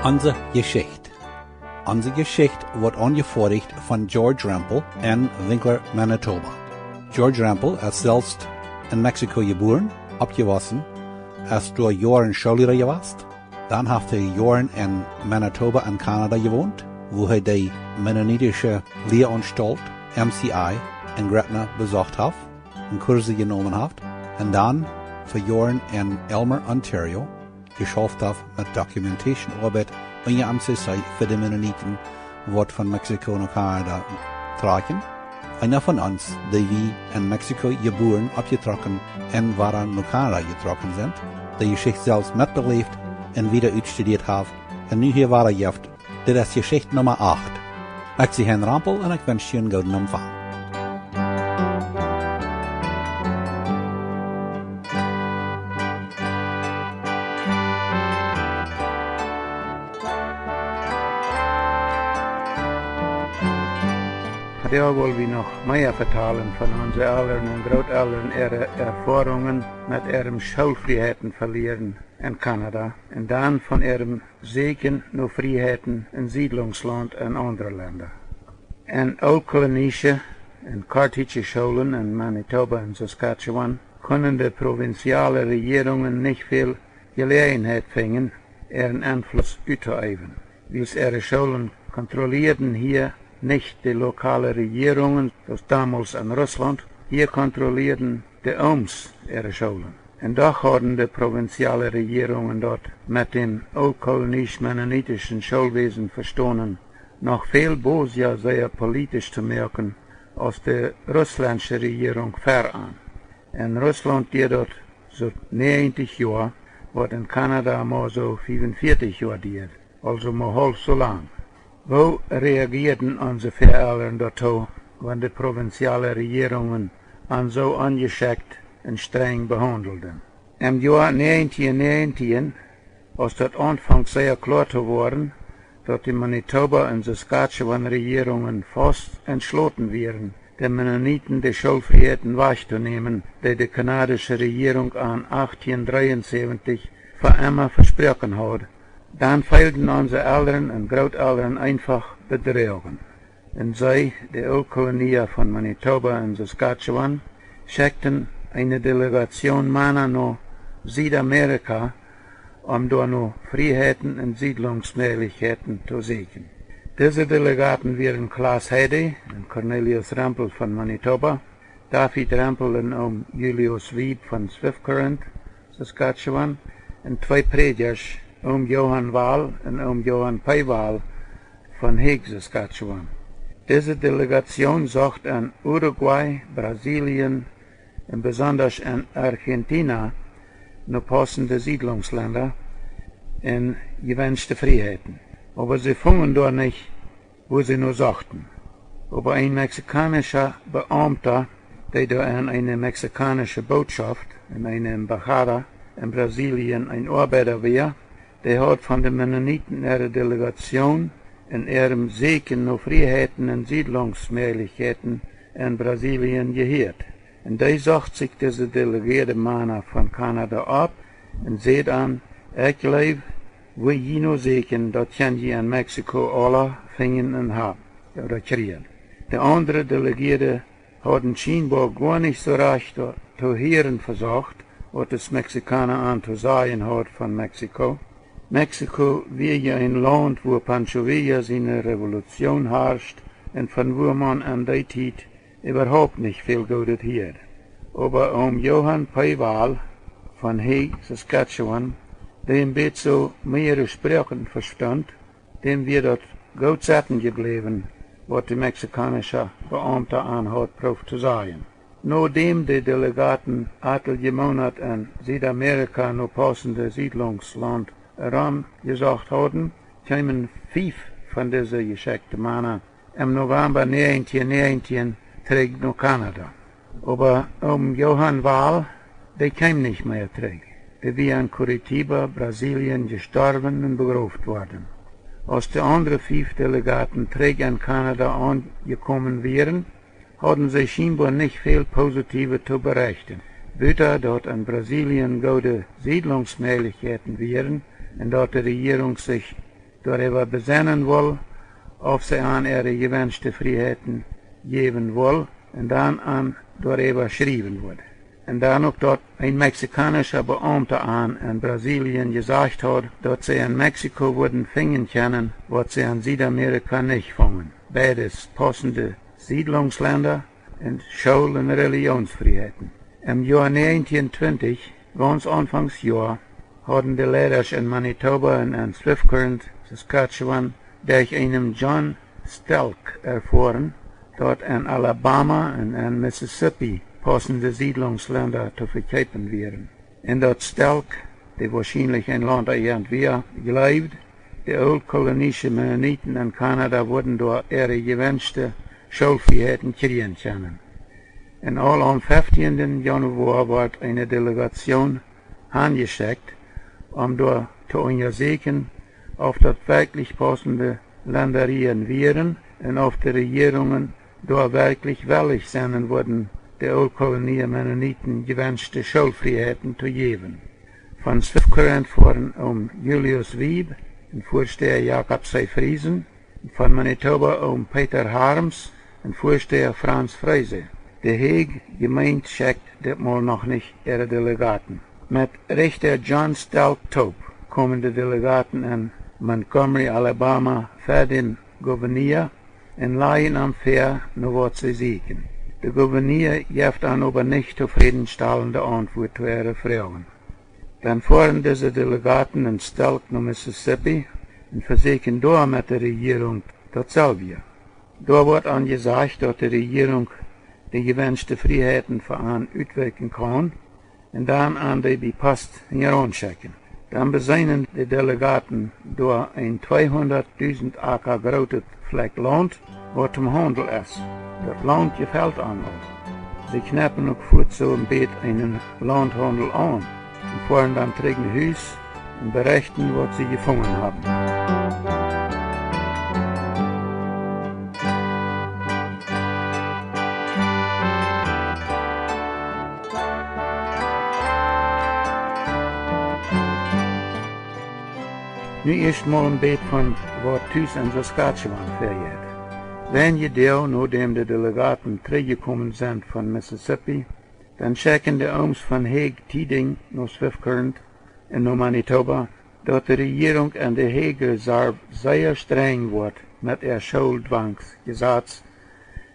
Onze Geschicht. Onze Geschicht wordt aangevoerd van George Rempel in Winkler, Manitoba. George Rempel is zelfs in Mexico geboren, opgewassen, is door jaren scholier geweest. Dan heeft hij jaren in Manitoba en Canada gewoond, wo hij de Mennonitische Lehranstalt MCI in Gretna bezocht heeft, en Kurse genomen heeft, en dan voor jaren in Elmer, Ontario, geschafft heeft met documentationarbeit in je MCC voor de Mennoniten, wordt van Mexico naar Canada tragen. Einer van ons, die wie in Mexico geboren, opgetrokken en waren naar Canada getrokken zijn, de Geschicht zelfs metbeleefd en wieder uitgestudeerd heeft, en nu hier waren jeft. Dit is Geschicht nummer 8. Ik zie Hen Rampel en ik wens je een gouden omvang. Daar wollen we noch mehr vertalen von unseren Eltern und Großeltern ihre Erfahrungen mit ihrem Schulfreiheiten verlieren in Kanada und dann von ihrem Sieekjen nach Frieheiten in Siedlungsland in andere Länder. In oldkolonische und kartische Schulen in Manitoba und Saskatchewan können die provinziale Regierungen nicht viel Gelegenheit finden, ihren Einfluss auszuüben, weil ihre Schulen kontrollierten hier nicht die lokalen Regierungen, das damals in Russland, hier kontrollierten die Oms ihre Schulen. Und doch hatten die provinzialen Regierungen dort mit dem oldkolonisch-mennonitischen Schulwesen verstanden, noch viel böser sehr politisch zu merken, als die russländische Regierung voran. In Russland geht dort so 90 Jahre, was in Kanada mal so 45 Jahre geht, also mal halb so lang. Wo reagierten unsere Voreltern dazu, wenn die provinzialen Regierungen an so angeschickt und streng behandelten? Im Jahr 1919, als das anfing sehr klar zu werden, dass die Manitoba und Saskatchewan Regierungen fast entschlossen wären, den Mennoniten die Schulfreiheiten wegzunehmen, die kanadische Regierung an 1873 für immer versprochen hat, dann fehlten unsere Eltern und Großeltern einfach betrogen. Und sie, die Oldkolonie von Manitoba und Saskatchewan, schickten eine Delegation Männer nach Südamerika, um dort noch Freiheiten und Siedlungsmöglichkeiten zu suchen. Diese Delegaten waren Klaas Heide und Cornelius Rempel von Manitoba, David Rempel und Julius Wieb von Swift-Current, Saskatchewan, und zwei Predikers, Johann Wahl und Johann Peiwahl von Heeg, Saskatchewan. Diese Delegation sucht an Uruguay, Brasilien und besonders an Argentina nur passende Siedlungsländer in gewünschte Freiheiten. Aber sie fingen dort nicht, wo sie nur suchten. Aber ein mexikanischer Beamter, der da an eine mexikanische Botschaft in einer Embajada in Brasilien ein Arbeiter war, der hat von den Mennoniten ihre Delegation in ihrem Sieekjen nach Freiheiten und Siedlungsmöglichkeiten in Brasilien gehört. Und der sagt sich diese delegierte Männer von Kanada ab und sagt an, ich glaube, wo je noch Sieekjen, das kann je in Mexiko alle finden und haben, oder kriegen. Die andere Delegierte hatten scheinbar gar nicht so recht zu hören versucht, was das Mexikaner anzusagen hat von Mexiko. Mexiko wäre ja ein Land, wo Pancho Villa seine Revolution herrscht und von wo man an der Zeit überhaupt nicht viel Gutes hört. Aber Johann Peiwahl von Heeg, Saskatchewan, der ein bisschen so mehrere Sprachen verstand, dem wird dort gut satten geblieben, was die mexikanische Beamte anhat, prof zu sagen. Nachdem die Delegaten etliche Monate in Südamerika noch passende Siedlungsland Ram gesagt hatten, kamen 5 von diesen geschickten Männern im November 1919 zurück nach Kanada. Aber Johann Wahl, der kam nicht mehr zurück. Der war in Curitiba, Brasilien, gestorben und begraben worden. Als die anderen 5 Delegaten zurück in Kanada angekommen wären, hatten sie scheinbar nicht viel Positives zu berichten. Weder dort in Brasilien gute Siedlungsmöglichkeiten wären, und dort die Regierung sich darüber besennen will, ob sie an ihre gewünschte Freiheiten geben will, und dann an darüber schreiben wird. Und dann auch dort ein mexikanischer Beamter an in Brasilien gesagt hat, dass sie in Mexiko würden finden können, was sie in Südamerika nicht fangen. Beides passende Siedlungsländer und Schul- und Religionsfreiheiten. Im Jahr 1920, ganz Anfangsjahr, hatten die Lehrer in Manitoba und in Swift-Current, Saskatchewan, durch einen John Stelk erfahren, dort in Alabama und in Mississippi passende Siedlungsländer zu verkaufen wären. In dort Stelk, die wahrscheinlich ein Landagent war, glaubt, die oldkolonischen Mennoniten in Kanada würden durch ihre gewünschte Schulfreiheiten kriegen können. Und all am 15. Januar wird eine Delegation angeschickt, dort zu untersuchen, ob dort wirklich passende Ländereien wären und ob die Regierungen dort wirklich willig sein würden, die Oldkolonie Mennoniten gewünschte Schulfreiheiten zu geben. Von Swift-Current fuhren Julius Wieb, und Vorsteher Jakob C. Friesen, von Manitoba Peter Harms, und Vorsteher Franz Freise. Die Hague-Gemeinde schickt diesmal noch nicht ihre Delegaten. Mit Richter John Stelk Tope kommen die Delegaten in Montgomery, Alabama, für den Gouverneur und leihen am Fair nur was sie sehen. Der Gouverneur gibt dann aber nicht zufriedenstellende Antwort zu ihren Fragen. Dann fahren diese Delegaten in Stelk nach Mississippi und versuchen dort mit der Regierung dasselbe. Da wird angesagt, dass die Regierung die gewünschte Freiheiten für einen auswirken kann und dann an die Post heranschicken. Dann beseinen die Delegaten durch ein 200.000 Acker großes Fleck Land, was zum Handel ist. Das Land gefällt an. Sie knappen auch vor so ein Bett einen Landhandel an und fahren dann zurück nach Haus und berichten, was sie gefunden haben. Nu eerst mal een beetje van wat thuis in Saskatchewan vergeht. Wenn je deel, nachdem de Delegaten teruggekommen sind von Mississippi, dann schicken die Ooms von Hague Tiding nach Swift-Current in Manitoba, dass die Regierung an der Hague-Reserve sehr streng wird mit ihr Schuldwangsgesetz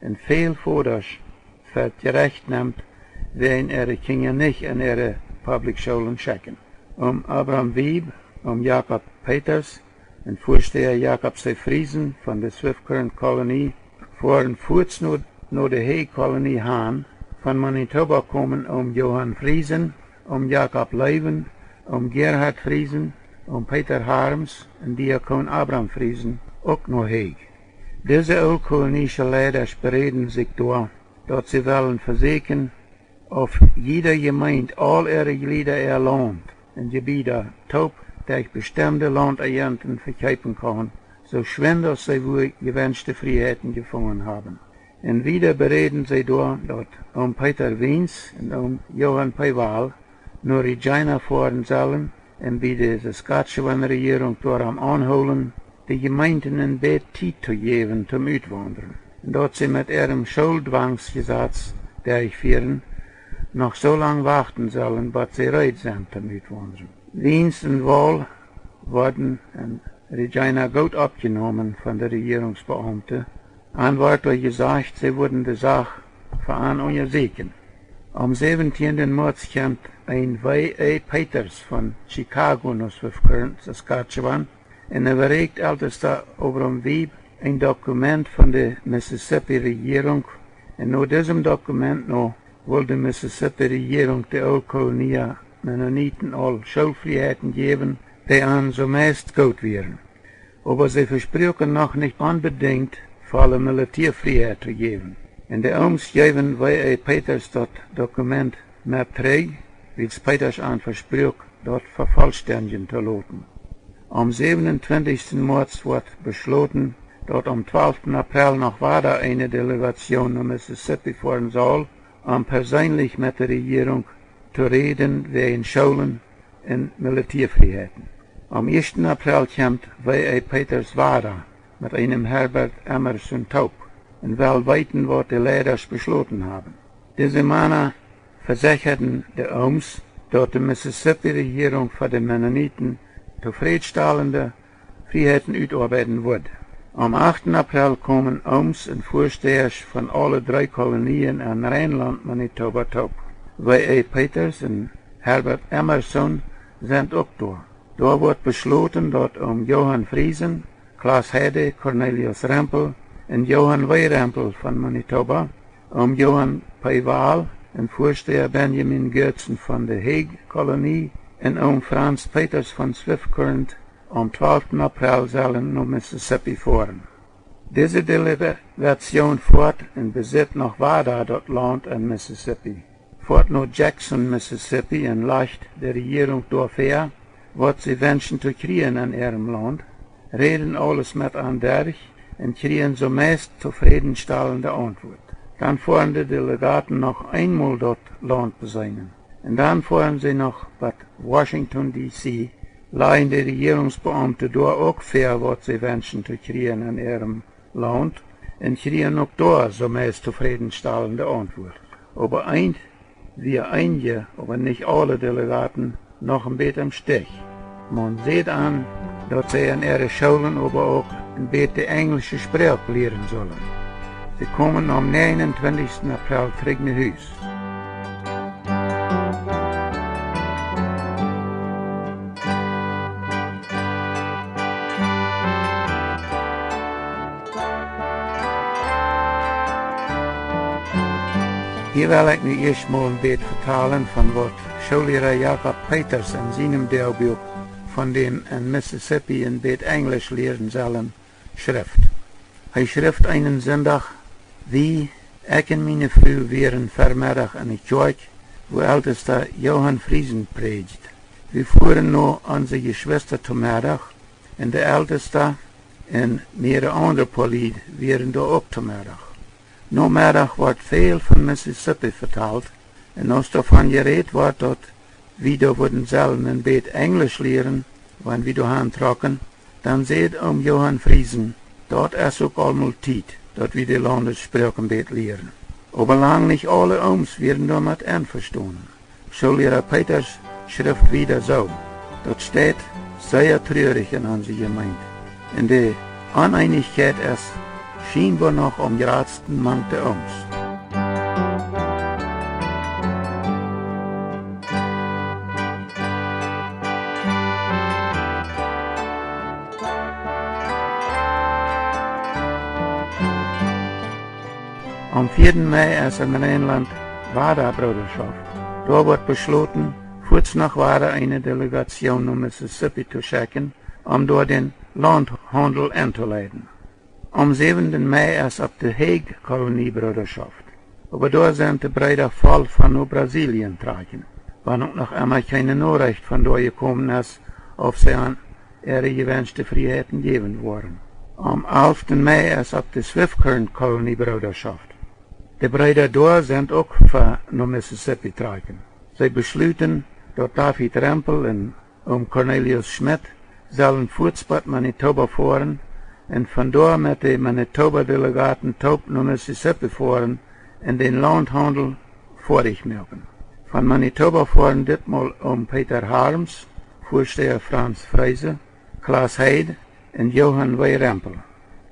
und viel Forders für gerecht nimmt, wenn ihre Kinder nicht in ihre Public-Schulen schicken. Abraham Wieb, Jakob Peters und Vorsteher Jakob C. Friesen von der Swift-Current Kolonie fuhren kurz nach der Hague-Kolonie Han. Von Manitoba kommen Johann Friesen, Jakob Leuven, Gerhard Friesen, Peter Harms und Diakon Abraham Friesen auch nach Hague. Diese oldkolonische Leiter bereden sich durch, dass sie wollen versuchen, auf jeder Gemeinde all ihre Glieder ihr Land und Gebiete taub durch bestimmte Landagenten verkaufen kann, so schwer dass sie wohl gewünschte Freiheiten gefunden haben. Und wieder bereden sie dort, dass Peter Wiens und Johann Peiwal nur Regina fahren sollen und bei der Saskatchewan-Regierung dort am Anholen, die Gemeinden ein bisschen Zeit zu geben zum Uitwandern. Und dass sie mit ihrem Schuldwangsgesetz durchführen, noch so lange warten sollen, bis sie bereit sind zum Uitwandern. Wiens und Wahl wurden in Regina gut abgenommen von der Regierungsbeamten. Anwärtlich gesagt, sie wurden die Sache für einen untersuchen. Am 17. März kommt ein W.A. Peters von Chicago nach Swift-Current, Saskatchewan, und überregt ältester Abraham Wieb ein Dokument von der Mississippi-Regierung. Und nach diesem Dokument will die Mississippi-Regierung der Oldkolonie Mennoniten all Schulfreiheiten geben, die an so meist gut wären. Aber sie versprechen noch nicht unbedingt, volle Militärfreiheit zu geben. In der Ooms geben W.A. Peters das Dokument mehr Träg, wie es Peters an versprach, dort vervollständigen zu lassen. Am 27. März wird beschlossen, dass am 12. April noch weiter eine Delegation nach Mississippi fahren soll, persönlich mit der Regierung zu reden wegen Schulen und Militärfreiheiten. Am 1. April kommt W.E. Peters Wada mit einem Herbert Emerson Taub und will weiten, was die Leaders beschlossen haben. Diese Männer versicherten die Ohms, dass die Mississippi-Regierung für die Mennoniten zufriedenstellende Freiheiten utarbeiten wird. Am 8. April kommen Ohms und Vorstehers von alle 3 Kolonien in Rheinland, Manitoba, Taub. W.E. Peters und Herbert Emerson sind auch da. Da wird beschlossen, dass Johann Friesen, Klaas Heide, Cornelius Rempel und Johann W. Rempel von Manitoba, Johann P. Waal und Vorsteher Benjamin Goertzen von der Hague-Kolonie und Franz Peters von Swift Current am 12. April sollen nach Mississippi fahren. Diese Delegation fährt und besitzt noch Wada dort Land in Mississippi. Fährt nach Jackson, Mississippi und leicht die Regierung dafür, was sie wünschen zu kriegen in ihrem Land, reden alles mit an durch und kriegen so meist zufriedenstellende Antwort. Dann fahren die Delegaten noch einmal dort Land besehen. Und dann fahren sie noch bei Washington, D.C., leihen die Regierungsbeamte dort auch für, was sie wünschen zu kriegen in ihrem Land und kriegen auch dort so meist zufriedenstellende Antwort. Aber einige, aber nicht alle Delegaten, noch ein bisschen im Stich. Man sieht an, dass sie in ihre Schulen aber auch ein bisschen englische Sprache lernen sollen. Sie kommen am 29. April zurück nach Haus. Hier will ich nu eerst mal ein bisschen vertalen von was Schullehrer Jakob Peters in seinem Dagbuch von dem in Mississippi ein bisschen Englisch lernen sollen, schrift. Er schrift einen Sonntag, wie ich und meine Frau wären Vormittag in der Kirche, wo ältester Johann Friesen predigt. Wir fuhren noch unsere Geschwister zum Mittag und der älteste und mehrere andere Polied wären da auch zum Mittag. No Mittag wordt veel van Mississippi vertaald en als davon geredet wordt dat we da worden zelden een beetje Englisch leren, wanneer we doorheen trokken, dan zegt Johann Friesen, dat is ook allemaal tijd, dat we de landesspraak een beetje leren. Aber lang nicht alle Ohms werden damit einverstanden. Schullehrer Peters schrift wieder so, dat steht sehr traurig in unserer Gemeinde. In der Uneinigkeit ist scheinbar noch am geradsten mangt der Ohms. Am 4. Mai ist in Rheinland Wada-Bruderschaft. Da wird beschlossen, kurz nach Wada eine Delegation nach Mississippi zu schicken, dort den Landhandel einzuleiten. Am 7. Mai ist auf der Hague-Kolonie Bruderschaft. Aber da sind die Brüder voll von Brasilien tragen, wann auch noch einmal keine Nachricht von da gekommen ist, ob sie an ihre gewünschte Freiheiten geben worden. Am 11. Mai ist auf der Swift-Kolonie Bruderschaft. Die Brüder da sind auch für nach Mississippi tragen. Sie beschließen, dass David Rempel und Cornelius Schmidt sollen Fußbad Manitoba fahren und von dort mit den Manitoba-Delegaten Taub nach Mississippi fahren und den Landhandel vorig machen. Von Manitoba fahren ditmal Peter Harms, Vorsteher Franz Freise, Klaas Heide und Johann W. Rempel.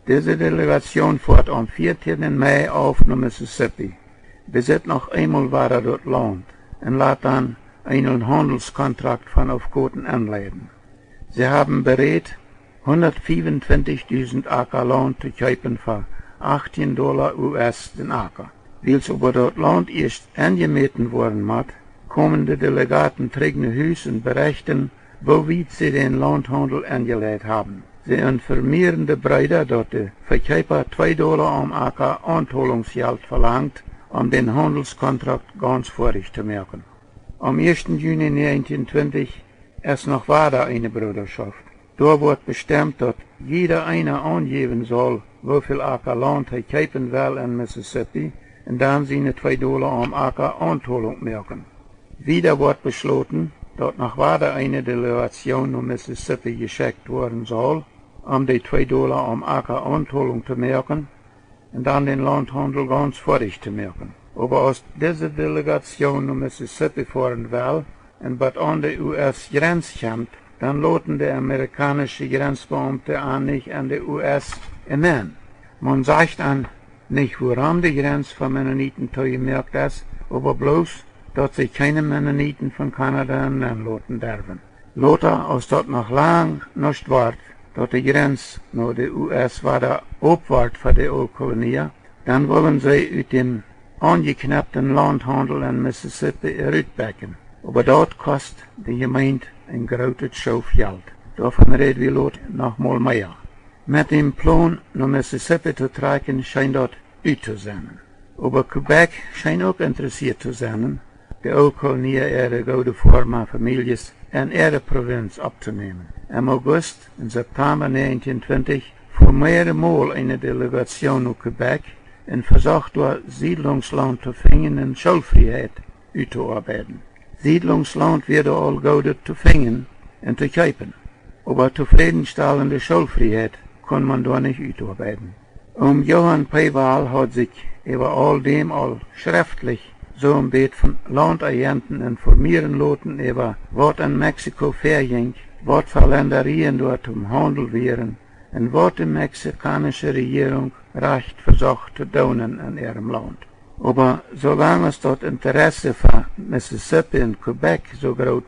Diese Delegation fährt am 14. Mai auf nach Mississippi. Besitzt noch einmal Ware dort Land und lässt dann einen Handelskontrakt von Aufgoten anleiten. Sie haben bereit, 125.000 Acker Land zu kaufen für $18 US den Acker. Weil es aber dort Land erst angemeten worden hat, kommen die Delegaten zurück nach Haus und berichten, wo weit sie den Landhandel angelegt haben. Sie informieren die Brüder, dass der Verkäufer $2 am Acker Anholungsgeld verlangt, den Handelskontrakt ganz vorig zu machen. Am 1. Juni 1920 ist noch Wada eine Bruderschaft. Da wird bestimmt, dass jeder einer angeben soll, wie viel Acker Land er kaufen will in Mississippi, und dann seine $2 am Acker Anholung machen. Wieder wird beschlossen, dat nog waarde eine Delegation naar Mississippi geschickt worden soll, die $2 om elke aantoling te maken en dan den Landhandel ganz vorig te maken. Aber als diese Delegation naar Mississippi fahren will en wat aan de US-grens komt, dan laten de amerikanische Grenzbeamten aan nicht an de US innen. Man sagt an nicht, woran die Grenze von Mennoniten gemerkt ist, aber bloß, dass sie keine Mennoniten von Kanada laten dürfen. Later, als dat noch lang nicht wart, dat die Grenze naar de US wieder opwaart voor de Kolonie, dann wollen sie uit dem angeknappten Landhandel in Mississippi eruitbekken. Aber dort kost de gemeente een grote schoof geld. Davon reden wir lot noch mal mehr. Mit dem Plan, naar Mississippi zu trekken, scheint dort uit te zijn. Aber Quebec scheint auch interessiert zu sein, de Kolonie ihre goede vormen families in ihre Provinz abzunehmen. Im August und September 1920 fuhr mehrere Mal eine Delegation nach Quebec und versucht dort Siedlungsland zu finden und Schulfreiheit auszuarbeiten. Siedlungsland wird all goede zu finden und zu kaufen, aber zufriedenstellende Schulfreiheit kann man da nicht ausarbeiten. Johann P. hat sich über all dem all schriftlich so ein Bett von Landagenten informieren lassen über was in Mexiko verging, was für Ländereien dort im Handel wären und was die mexikanische Regierung recht versucht zu tun in ihrem Land. Aber solange es dort Interesse für Mississippi und Quebec so groß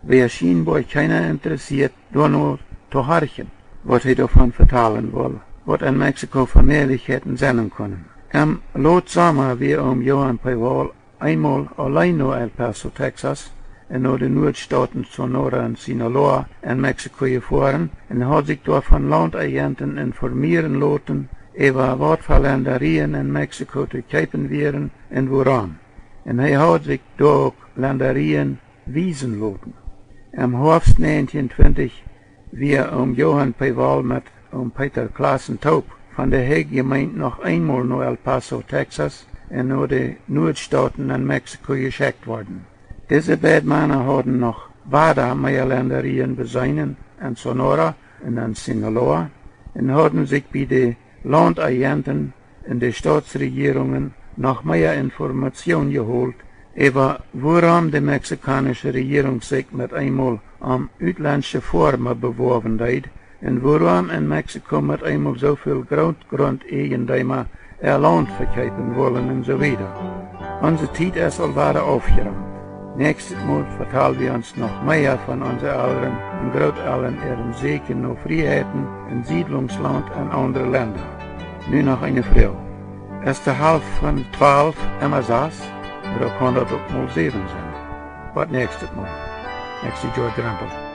wäre scheinbar keiner interessiert, da nur zu horchen, was er davon vertalen will, was in Mexiko für Möglichkeiten sein können. Im Sommer wir Johann P. einmal allein nach El Paso, Texas, und nach den Nordstaaten Sonora und Sinaloa in Mexiko gefahren und hat sich dort von Landagenten informieren lassen, über was für Ländereien in Mexiko zu kaufen wären und woran. Und er hat sich dort Ländereien wiesen lassen. Im Herbst 1920 wir Johann P. mit Peter Klassen-Taub von der Gemeinde noch einmal nach El Paso, Texas, und nach den Nordstaaten in Mexiko geschickt worden. Diese beiden Männer hatten noch weiter mehr Ländereien beseinen in Sonora und in Sinaloa und hatten sich bei den Landagenten und den Staatsregierungen noch mehr Informationen geholt über woran die mexikanische Regierung sich mit einmal am ausländische Formen beworben hat und woran in Mexiko mit einmal so viel Grundeigentümer ihr Land verkaufen wollen und so weiter. Unsere Zeit ist allweiter aufgeräumt. Nächstes Mal vertellen wir uns noch mehr von unseren Eltern und Großeltern ihren Sieekjen nach Frieheiten in Siedlungsland und andere Länder. Nu noch eine Frau. Es ist 11:30 immer saß, oder kann das auch mal 7 sein. Was nächstes Mal? Nächste George Rampel.